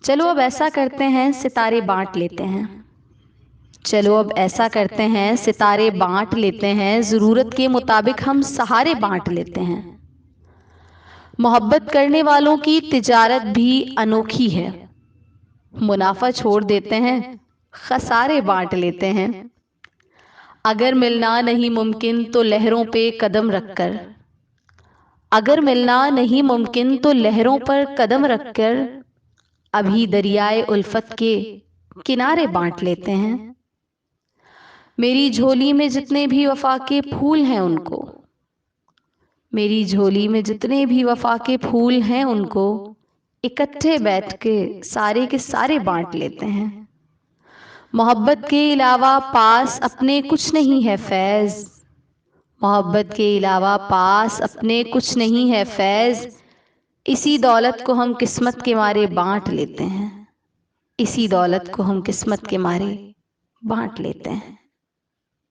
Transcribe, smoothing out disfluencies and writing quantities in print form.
चलो अब ऐसा करते हैं, सितारे बांट लेते हैं। चलो अब ऐसा करते हैं, सितारे बांट लेते हैं। ज़रूरत के मुताबिक हम सहारे बांट लेते हैं। मोहब्बत करने वालों की तिजारत भी अनोखी है। मुनाफा छोड़ देते हैं, खसारे बांट लेते हैं। अगर मिलना नहीं मुमकिन तो लहरों पे कदम रखकर, अगर मिलना नहीं मुमकिन तो लहरों पर कदम रखकर अभी दरियाए उल्फत के किनारे बांट लेते हैं। मेरी झोली में जितने भी वफा के फूल हैं उनको, मेरी झोली में जितने भी वफा के फूल हैं उनको इकट्ठे बैठ के सारे बांट लेते हैं। मोहब्बत के अलावा पास अपने कुछ नहीं है फैज़, मोहब्बत के अलावा पास अपने कुछ नहीं है फैज़। इसी दौलत को हम किस्मत के मारे बांट लेते हैं, इसी दौलत को हम किस्मत के मारे बांट लेते हैं।